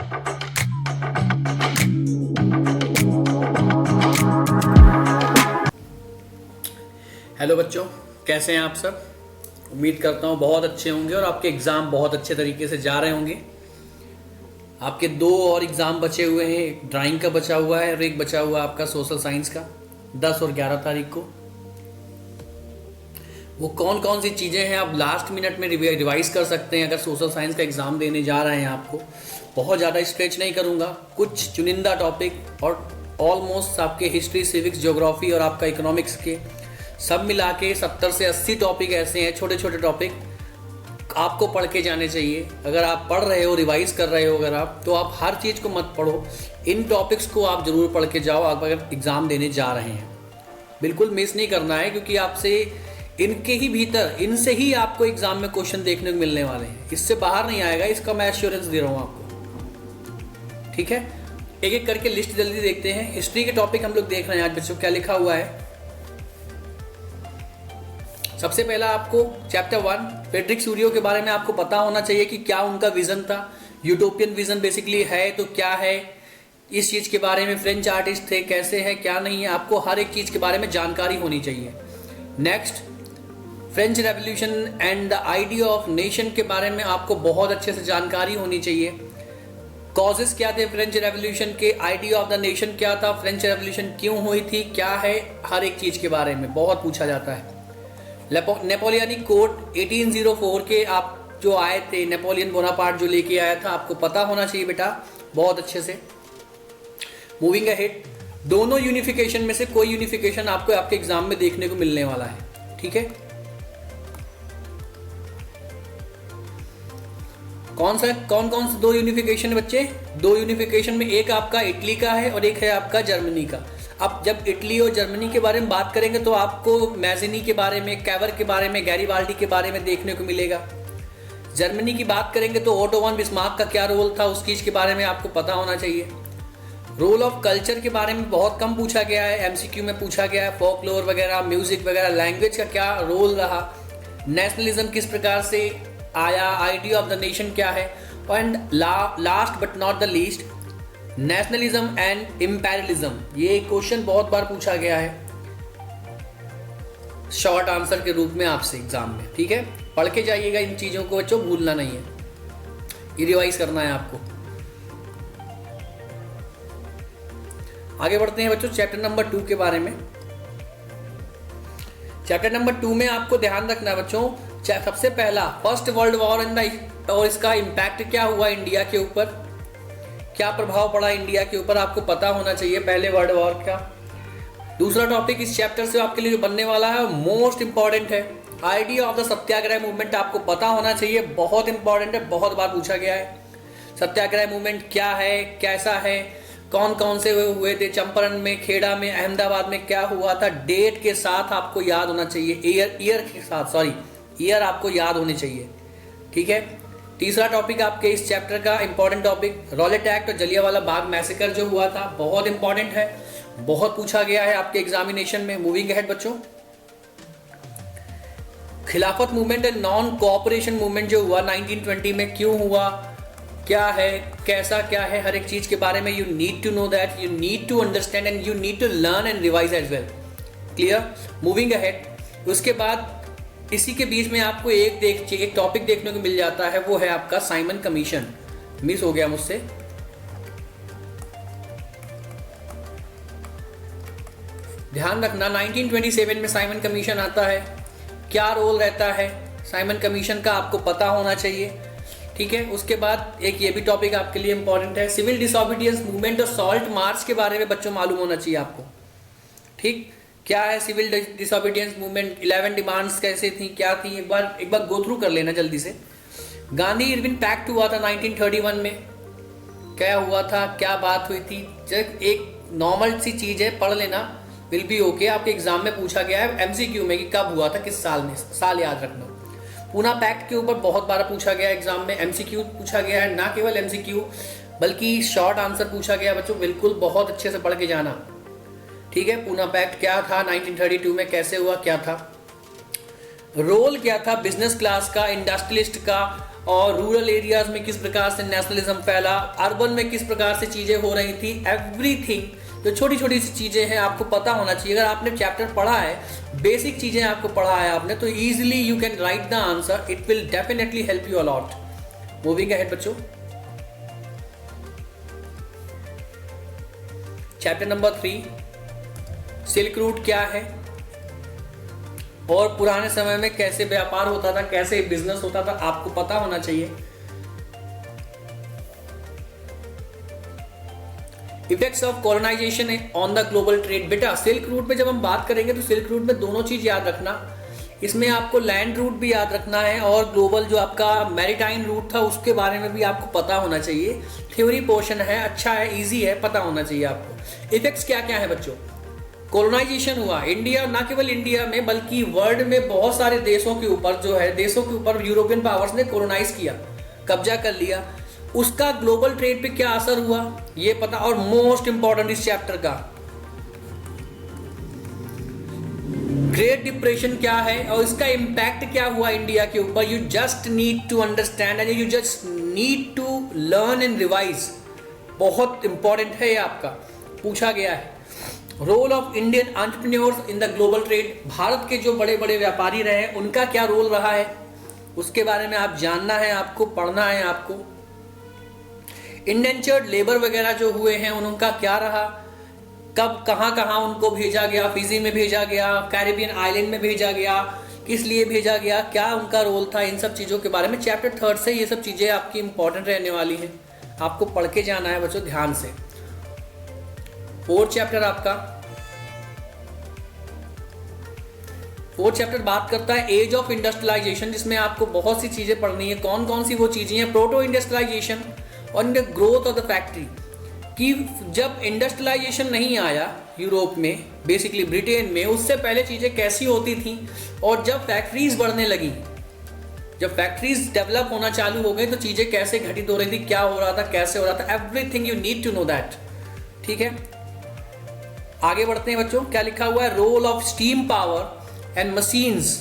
Hello बच्चों, कैसे हैं आप सब। उम्मीद करता हूँ बहुत अच्छे होंगे और आपके एग्ज़ाम बहुत अच्छे तरीके से जा रहे होंगे। आपके 2 और एग्ज़ाम बचे हुए हैं, एक ड्राइंग का बचा हुआ है और एक बचा हुआ आपका सोशल साइंस का 10 और 11 तारीख को। वो कौन कौन सी चीज़ें हैं आप लास्ट मिनट में रिवाइज़ कर सकते हैं अगर सोशल साइंस का एग्ज़ाम देने जा रहे हैं। आपको बहुत ज़्यादा स्ट्रेच नहीं करूँगा, कुछ चुनिंदा टॉपिक और ऑलमोस्ट आपके हिस्ट्री, सिविक्स, ज्योग्राफी और आपका इकोनॉमिक्स के सब मिला के 70 से 80 टॉपिक ऐसे हैं, छोटे छोटे टॉपिक आपको पढ़ के जाने चाहिए। अगर आप पढ़ रहे हो, रिवाइज कर रहे हो अगर आप, तो आप हर चीज़ को मत पढ़ो, इन टॉपिक्स को आप ज़रूर पढ़ के जाओ आप अगर एग्ज़ाम देने जा रहे हैं। बिल्कुल मिस नहीं करना है, क्योंकि आपसे इनके ही भीतर, इनसे ही आपको एग्ज़ाम में क्वेश्चन देखने को मिलने वाले हैं, इससे बाहर नहीं आएगा, इसका मैं एश्योरेंस दे रहा हूँ आपको। ठीक है, एक एक करके लिस्ट जल्दी देखते हैं। हिस्ट्री के टॉपिक हम लोग देख रहे हैं आज बच्चों, क्या लिखा हुआ है। सबसे पहला आपको चैप्टर 1 फ्रेडरिक सूरियो के बारे में आपको पता होना चाहिए कि क्या उनका विजन था। यूटोपियन विजन बेसिकली है तो क्या है, इस चीज़ के बारे में फ्रेंच आर्टिस्ट थे, कैसे है क्या नहीं है, आपको हर एक चीज़ के बारे में जानकारी होनी चाहिए। Next, French revolution and the idea of nation के बारे में आपको बहुत अच्छे से जानकारी होनी चाहिए। कॉजेस क्या थे फ्रेंच रेवोल्यूशन के, आइडिया ऑफ द नेशन क्या था, फ्रेंच रेवोल्यूशन क्यों हुई थी, क्या है, हर एक चीज़ के बारे में बहुत पूछा जाता है। नेपोलियनिक कोड 1804 के आप जो आए थे, नेपोलियन बोनापार्ट जो लेके आया था, आपको पता होना चाहिए बेटा बहुत अच्छे से। मूविंग अहेड, दोनों यूनिफिकेशन में से कोई यूनिफिकेशन आपको आपके एग्जाम में देखने को मिलने वाला है। ठीक है, कौन कौन से 2 यूनिफिकेशन बच्चे, 2 यूनिफिकेशन में एक आपका इटली का है और एक है आपका जर्मनी का। अब जब इटली और जर्मनी के बारे में बात करेंगे तो आपको मैजिनी के बारे में, कैवर के बारे में, गैरीबाल्डी के बारे में देखने को मिलेगा। जर्मनी की बात करेंगे तो ओटो वन बिस्मार्क का क्या रोल था, उस चीज़ के बारे में आपको पता होना चाहिए। रोल ऑफ कल्चर के बारे में बहुत कम पूछा गया है, एमसीक्यू में पूछा गया है, फोकलोर वगैरह, म्यूजिक वगैरह, लैंग्वेज का क्या रोल रहा, नेशनलिज्म किस प्रकार से आया, आइडिया ऑफ द नेशन क्या है, and last but not the least, nationalism and imperialism. ये क्वेश्चन बहुत बार पूछा गया है शॉर्ट आंसर के रूप में आपसे एग्जाम में। ठीक है, पढ़ के जाइएगा इन चीज़ों को बच्चों, भूलना नहीं है, ये रिवाइज करना है आपको। आगे बढ़ते हैं बच्चों चैप्टर नंबर 2 के बारे में। चैप्टर नंबर 2 में आपको ध्यान रखना है बच्चों, सबसे पहला फर्स्ट वर्ल्ड वॉर और इसका इम्पैक्ट क्या हुआ इंडिया के ऊपर, क्या प्रभाव पड़ा इंडिया के ऊपर, आपको पता होना चाहिए पहले वर्ल्ड वॉर का। दूसरा टॉपिक इस चैप्टर से आपके लिए जो बनने वाला है मोस्ट इंपॉर्टेंट है, idea of the Satyagraha movement आपको पता होना चाहिए, बहुत इंपॉर्टेंट है, बहुत बार पूछा गया है। सत्याग्रह मूवमेंट क्या है, कैसा है, कौन कौन से हुए थे, चंपारण में, खेड़ा में, अहमदाबाद में क्या हुआ था, डेट के साथ आपको याद होना चाहिए, ईयर के साथ, ईयर आपको याद होने चाहिए। ठीक है, तीसरा टॉपिक आपके इस चैप्टर का इंपॉर्टेंट टॉपिक रॉलेट एक्ट और जलियांवाला बाग मैसेकर जो हुआ था, बहुत इंपॉर्टेंट है, बहुत पूछा गया है आपके एग्जामिनेशन में। मूविंग अहेड बच्चों, खिलाफत movement and non cooperation movement जो हुआ 1920 में, क्यों हुआ, क्या है, कैसा क्या है, हर एक चीज के बारे में you need to know that, you need to understand and you need to learn and revise as well. Clear, moving ahead. उसके बाद इसी के बीच में आपको एक टॉपिक देखने को मिल जाता है, वो है आपका साइमन कमीशन। मिस हो गया मुझसे, ध्यान रखना 1927 में साइमन कमीशन आता है, क्या रोल रहता है साइमन कमीशन का आपको पता होना चाहिए। ठीक है, उसके बाद एक ये भी टॉपिक आपके लिए इंपॉर्टेंट है, सिविल डिसोबीडियंस मूवमेंट और सॉल्ट मार्च के बारे में बच्चों मालूम होना चाहिए आपको। ठीक, क्या है सिविल डिसोबीडियंस मूवमेंट, 11 डिमांड्स कैसे थी, क्या थी, एक बार गो थ्रू कर लेना जल्दी से। गांधी इरविन पैक्ट हुआ था 1931 में, क्या हुआ था, क्या बात हुई थी, जब एक नॉर्मल सी चीज है, पढ़ लेना, विल बी ओके। आपके एग्जाम में पूछा गया है एमसीक्यू में कि कब हुआ था, किस साल में, साल याद रखना। पूना पैक्ट के ऊपर बहुत बार पूछा गया एग्जाम में, एमसीक्यू पूछा गया है, ना केवल एमसीक्यू बल्कि शॉर्ट आंसर पूछा गया बच्चों, बिल्कुल बहुत अच्छे से पढ़ के जाना। ठीक है, पूना पैक्ट क्या था, 1932 में कैसे हुआ, क्या था, रोल क्या था बिजनेस क्लास का, इंडस्ट्रियलिस्ट का, और रूरल एरियाज में किस प्रकार से नेशनलिज्म फैला, अर्बन में किस प्रकार से चीज़ें हो रही थी, एवरीथिंग जो छोटी छोटी सी चीज़ें हैं आपको पता होना चाहिए। अगर आपने चैप्टर पढ़ा है, बेसिक चीज़ें आपको पढ़ा है आपने, तो easily you can write the answer, it will definitely help you a lot. Moving ahead बच्चों, चैप्टर नंबर 3, सिल्क रूट क्या है और पुराने समय में कैसे व्यापार होता था, कैसे बिजनेस होता था, आपको पता होना चाहिए। Effects of colonisation on the global trade. बेटा सिल्क रूट में जब हम बात करेंगे तो सिल्क रूट में दोनों चीज याद रखना, इसमें आपको लैंड रूट भी याद रखना है और ग्लोबल जो आपका मैरीटाइम रूट था उसके बारे में भी आपको पता होना चाहिए। थ्योरी पोर्शन है, अच्छा है, इजी है, पता होना चाहिए आपको। इफेक्ट्स क्या क्या है बच्चों? कॉलोनाइजेशन हुआ इंडिया, ना केवल इंडिया में बल्कि वर्ल्ड में बहुत सारे देशों के ऊपर जो है, देशों के ऊपर यूरोपियन पावर्स ने कॉलोनाइज किया, कब्जा कर लिया। उसका ग्लोबल ट्रेड पे क्या असर हुआ ये पता। और मोस्ट इंपॉर्टेंट इस चैप्टर का ग्रेट डिप्रेशन क्या है और इसका इंपैक्ट क्या हुआ इंडिया के ऊपर। You just need to understand and you just need to learn and revise. बहुत इंपॉर्टेंट है ये, आपका पूछा गया है। Role of Indian entrepreneurs in the global trade. Bharat के जो बड़े बड़े व्यापारी रहे हैं उनका क्या रोल रहा है, उसके बारे में आप जानना है, आपको पढ़ना है आपको। इंडेंचर्ड लेबर वगैरह जो हुए हैं उनका क्या रहा, कब कहाँ कहाँ उनको भेजा गया, फिजी में भेजा गया, कैरिबियन आइलैंड में भेजा गया, किस लिए भेजा गया, क्या उनका रोल था, इन सब चीज़ों के बारे में चैप्टर 3 से ये सब चीज़ें आपकी इंपॉर्टेंट रहने वाली हैं, आपको पढ़ के जाना है बच्चों ध्यान से। 4th चैप्टर आपका, 4th चैप्टर बात करता है एज ऑफ इंडस्ट्रियलाइजेशन, जिसमें आपको बहुत सी चीजें पढ़नी है। कौन कौन सी वो चीजें हैं? प्रोटो इंडस्ट्रियलाइजेशन और the growth of the factory. कि जब इंडस्ट्रियलाइजेशन नहीं आया यूरोप में, बेसिकली ब्रिटेन में, उससे पहले चीजें कैसी होती थी, और जब फैक्ट्रीज बढ़ने लगी, जब फैक्ट्रीज डेवलप होना चालू हो गई तो चीजें कैसे घटित हो रही थी, क्या हो रहा था, कैसे हो रहा था, everything you need to know that. ठीक है, आगे बढ़ते हैं बच्चों। क्या लिखा हुआ है? Role of steam power and machines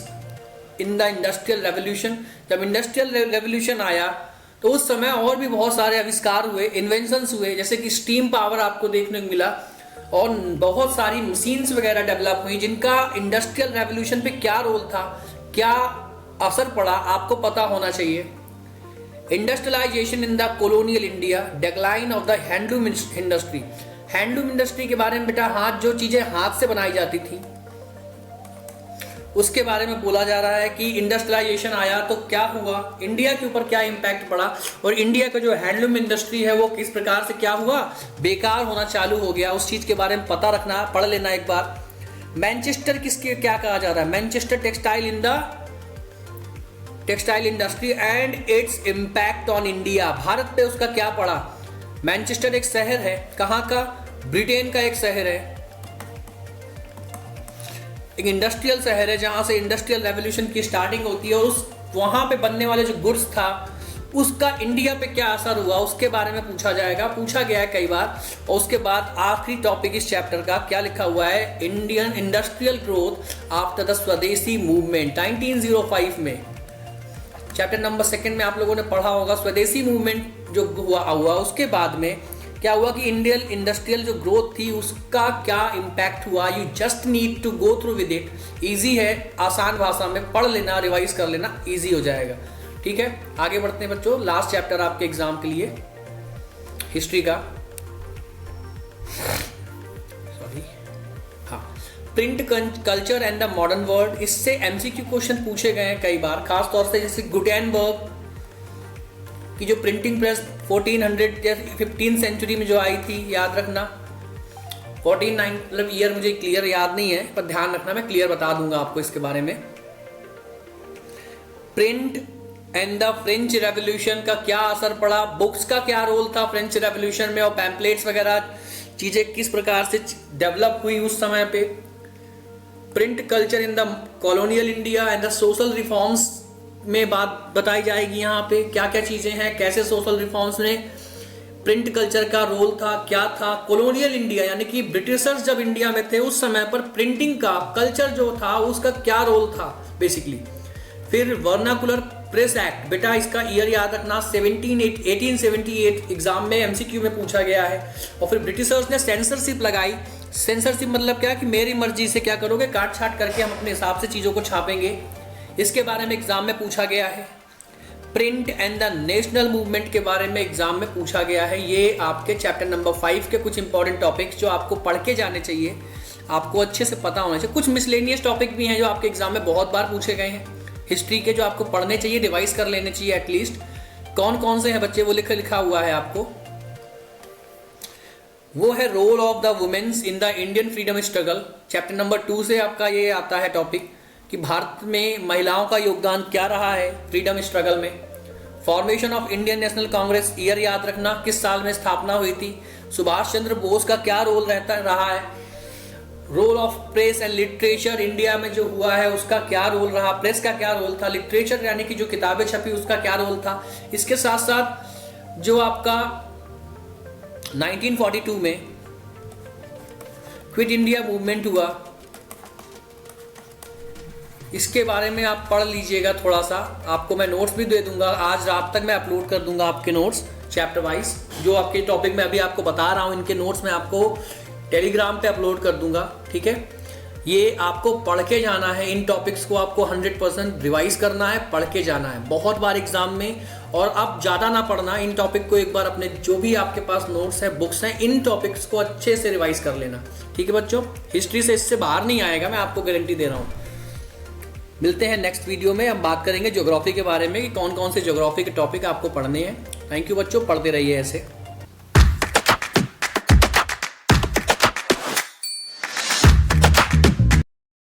in the industrial revolution. जब इंडस्ट्रियल रेवोल्यूशन आया तो उस समय और भी बहुत सारे आविष्कार हुए, इन्वेंशंस हुए, जैसे कि स्टीम पावर आपको देखने को मिला और बहुत सारी मशीन्स वगैरह डेवलप हुई, जिनका इंडस्ट्रियल रेवोल्यूशन पे क्या रोल था, क्या असर पड़ा, आपको पता होना चाहिए। Industrialisation in the colonial India, decline of the handloom industry. Handloom industry के बारे में बेटा, हाथ जो चीजें हाथ से बनाई जाती थी उसके बारे में बोला जा रहा है कि इंडस्ट्रियलाइजेशन आया तो क्या हुआ, इंडिया के ऊपर क्या इंपैक्ट पड़ा, और इंडिया का जो हैंडलूम इंडस्ट्री है वो किस प्रकार से क्या हुआ, बेकार होना चालू हो गया। उस चीज के बारे में पता रखना, पढ़ लेना एक बार। मैनचेस्टर किसके क्या कहा जा रहा है? Manchester textile in the textile industry and its impact on India. Bharat पे उसका क्या पड़ा। मैनचेस्टर एक शहर है, कहाँ का? ब्रिटेन का एक शहर है, एक इंडस्ट्रियल शहर है जहां से इंडस्ट्रियल रेवोल्यूशन की स्टार्टिंग होती है, और उस वहां पे बनने वाले जो गुड्स था उसका इंडिया पे क्या असर हुआ उसके बारे में पूछा जाएगा, पूछा गया है कई बार। और उसके बाद आखिरी टॉपिक इस चैप्टर का क्या लिखा हुआ है? Indian industrial growth after the स्वदेशी मूवमेंट 1905 में। चैप्टर नंबर 2 में आप लोगों ने पढ़ा होगा स्वदेशी मूवमेंट जो हुआ उसके बाद में क्या हुआ कि इंडियन इंडस्ट्रियल जो ग्रोथ थी उसका क्या इंपैक्ट हुआ। You just need to go through with it. Easy है, आसान भाषा में पढ़ लेना, रिवाइज कर लेना, इजी हो जाएगा। ठीक है, आगे बढ़ते हैं बच्चों। लास्ट चैप्टर आपके एग्जाम के लिए हिस्ट्री का, सॉरी, हाँ, print culture and the modern world. इससे एमसीक्यू क्वेश्चन पूछे गए हैं कई बार, खास तौर से जैसे गुटेनबर्ग की जो प्रिंटिंग प्रेस 1400 या 15 सेंचुरी में जो आई थी, याद रखना। 1409 मतलब ईयर मुझे क्लियर याद नहीं है, पर ध्यान रखना, मैं क्लियर बता दूंगा आपको इसके बारे में। Print and the French revolution का क्या असर पड़ा, बुक्स का क्या रोल था फ्रेंच रेवोल्यूशन में, और पैम्पलेट्स वगैरह चीजें किस प्रकार से डेवलप हुई उस समय पे। Print culture in the colonial India and the social reforms में बात बताई जाएगी। यहाँ पे क्या क्या चीजें हैं, कैसे सोशल रिफॉर्म्स में प्रिंट कल्चर का रोल था, क्या था। कॉलोनियल इंडिया यानी कि ब्रिटिशर्स जब इंडिया में थे उस समय पर प्रिंटिंग का कल्चर जो था उसका क्या रोल था बेसिकली। फिर वर्नाकुलर प्रेस एक्ट, बेटा इसका ईयर याद रखना 1878 एग्जाम में एमसीक्यू में पूछा गया है। और फिर ब्रिटिशर्स ने सेंसरशिप लगाई। सेंसरशिप मतलब क्या कि मेरी मर्जी से क्या करोगे, काट छाट करके हम अपने हिसाब से चीज़ों को छापेंगे। इसके बारे में एग्जाम में पूछा गया है। Print and the national movement के बारे में एग्जाम में पूछा गया है। ये आपके चैप्टर नंबर 5 के कुछ इंपॉर्टेंट टॉपिक्स जो आपको पढ़ के जाने चाहिए, आपको अच्छे से पता होना चाहिए। कुछ मिसलेनियस टॉपिक भी हैं जो आपके एग्जाम में बहुत बार पूछे गए हैं हिस्ट्री के, जो आपको पढ़ने चाहिए, रिवाइज कर लेने चाहिए एटलीस्ट। कौन कौन से हैं बच्चे, वो लिखा हुआ है आपको। वो है role of the womens in the Indian freedom struggle. Chapter number 2 से आपका ये आता है टॉपिक कि भारत में महिलाओं का योगदान क्या रहा है फ्रीडम स्ट्रगल में। Formation of Indian national Congress, year याद रखना, किस साल में स्थापना हुई थी। सुभाष चंद्र बोस का क्या रोल रहा है। Role of press and literature, India में जो हुआ है उसका क्या रोल रहा, प्रेस का क्या रोल था, लिटरेचर यानी कि जो किताबें छपी उसका क्या रोल था। इसके साथ साथ जो आपका 1942 में क्विट इंडिया मूवमेंट हुआ, इसके बारे में आप पढ़ लीजिएगा थोड़ा सा। आपको मैं नोट्स भी दे दूंगा, आज रात तक मैं अपलोड कर दूंगा आपके नोट्स चैप्टर वाइज। जो आपके टॉपिक में अभी आपको बता रहा हूं, इनके नोट्स मैं आपको टेलीग्राम पे अपलोड कर दूंगा, ठीक है। ये आपको पढ़ के जाना है, इन टॉपिक्स को आपको 100% रिवाइज करना है, पढ़ के जाना है बहुत बार एग्जाम में। और अब ज़्यादा ना पढ़ना, इन टॉपिक को एक बार अपने जो भी आपके पास नोट्स हैं, बुक्स हैं, इन टॉपिक्स को अच्छे से रिवाइज कर लेना, ठीक है बच्चों। हिस्ट्री से इससे बाहर नहीं आएगा, मैं आपको गारंटी दे रहा हूँ। मिलते हैं नेक्स्ट वीडियो में, हम बात करेंगे ज्योग्राफी के बारे में कि कौन कौन से ज्योग्राफी के टॉपिक आपको पढ़ने हैं। थैंक यू बच्चों, पढ़ते रहिए ऐसे।